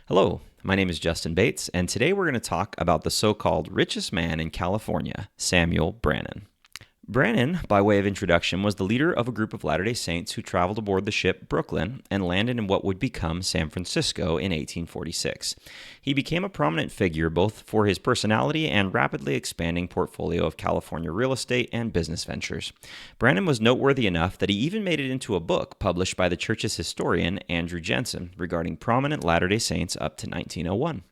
Hello, my name is Justin Bates, and today we're going to talk about the so-called richest man in California, Samuel Brannan. Brannan, by way of introduction, was the leader of a group of Latter-day Saints who traveled aboard the ship Brooklyn and landed in what would become San Francisco in 1846. He became a prominent figure both for his personality and rapidly expanding portfolio of California real estate and business ventures. Brannan was noteworthy enough that he even made it into a book published by the church's historian Andrew Jensen regarding prominent Latter-day Saints up to 1901.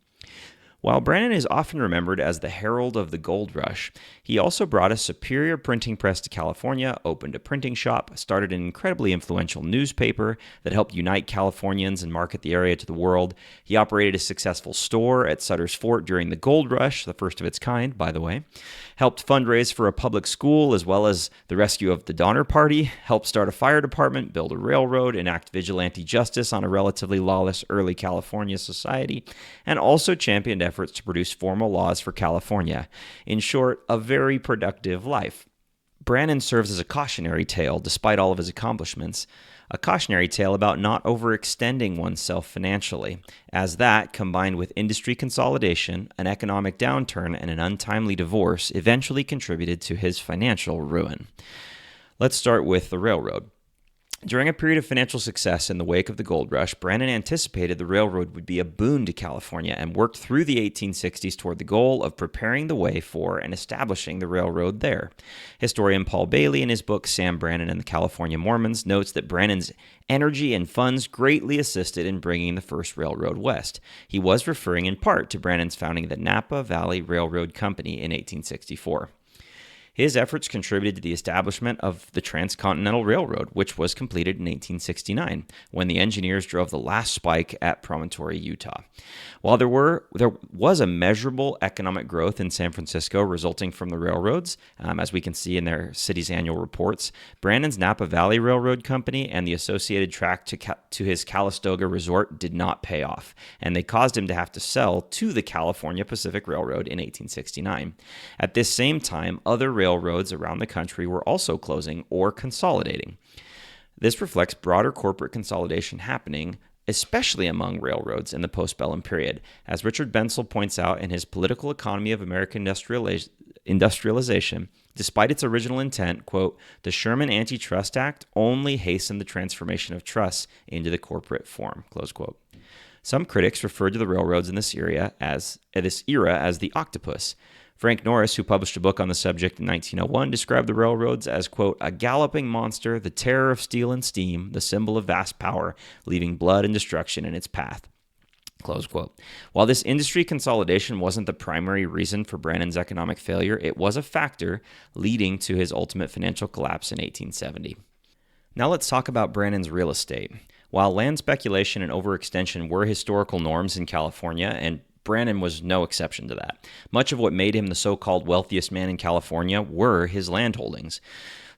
While Brannan is often remembered as the herald of the gold rush, he also brought a superior printing press to California, opened a printing shop, started an incredibly influential newspaper that helped unite Californians and market the area to the world. He operated a successful store at Sutter's Fort during the gold rush, the first of its kind, by the way, helped fundraise for a public school as well as the rescue of the Donner Party, helped start a fire department, build a railroad, enact vigilante justice on a relatively lawless early California society, and also championed efforts to produce formal laws for California. In short, a very productive life. Brannan serves as a cautionary tale, despite all of his accomplishments, a cautionary tale about not overextending oneself financially, as that, combined with industry consolidation, an economic downturn, and an untimely divorce, eventually contributed to his financial ruin. Let's start with the railroad. During a period of financial success in the wake of the gold rush, Brannan anticipated the railroad would be a boon to California and worked through the 1860s toward the goal of preparing the way for and establishing the railroad there. Historian Paul Bailey, in his book Sam Brannan and the California Mormons, notes that Brannan's energy and funds greatly assisted in bringing the first railroad west. He was referring in part to Brannan's founding the Napa Valley Railroad Company in 1864. His efforts contributed to the establishment of the Transcontinental Railroad, which was completed in 1869, when the engineers drove the last spike at Promontory, Utah. While there was a measurable economic growth in San Francisco resulting from the railroads, as we can see in their city's annual reports, Brannan's Napa Valley Railroad Company and the associated track to his Calistoga resort did not pay off, and they caused him to have to sell to the California Pacific Railroad in 1869. At this same time, other railroads around the country were also closing or consolidating. This reflects broader corporate consolidation happening, especially among railroads in the postbellum period. As Richard Bensel points out in his Political Economy of American Industrialization, despite its original intent, quote, the Sherman Antitrust Act only hastened the transformation of trusts into the corporate form, close quote. Some critics referred to the railroads in this era as the octopus. Frank Norris, who published a book on the subject in 1901, described the railroads as, quote, a galloping monster, the terror of steel and steam, the symbol of vast power, leaving blood and destruction in its path. Close quote. While this industry consolidation wasn't the primary reason for Brannan's economic failure, it was a factor leading to his ultimate financial collapse in 1870. Now let's talk about Brannan's real estate. While land speculation and overextension were historical norms in California, and Brannan was no exception to that, much of what made him the so-called wealthiest man in California were his land holdings.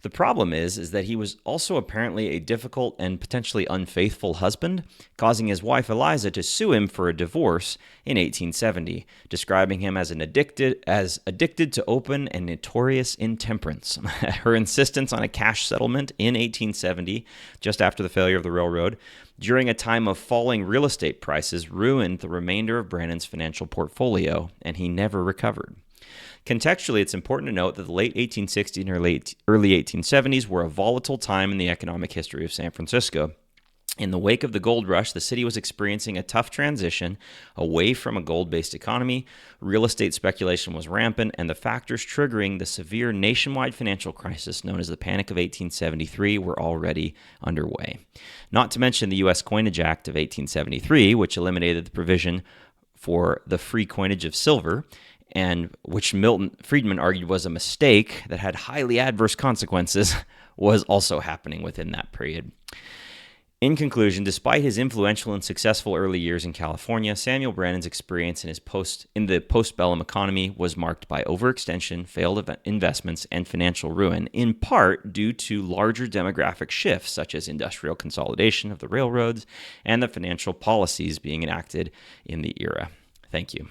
The problem is that he was also apparently a difficult and potentially unfaithful husband, causing his wife Eliza to sue him for a divorce in 1870, describing him as addicted to open and notorious intemperance. Her insistence on a cash settlement in 1870, just after the failure of the railroad, during a time of falling real estate prices, ruined the remainder of Brannan's financial portfolio, and he never recovered. Contextually, it's important to note that the late 1860s and early 1870s were a volatile time in the economic history of San Francisco. In the wake of the gold rush, the city was experiencing a tough transition away from a gold-based economy. Real estate speculation was rampant, and the factors triggering the severe nationwide financial crisis known as the Panic of 1873 were already underway. Not to mention the U.S. Coinage Act of 1873, which eliminated the provision for the free coinage of silver, and which Milton Friedman argued was a mistake that had highly adverse consequences, was also happening within that period. In conclusion, despite his influential and successful early years in California, Samuel Brannan's experience in the postbellum economy was marked by overextension, failed investments, and financial ruin, in part due to larger demographic shifts such as industrial consolidation of the railroads and the financial policies being enacted in the era. Thank you.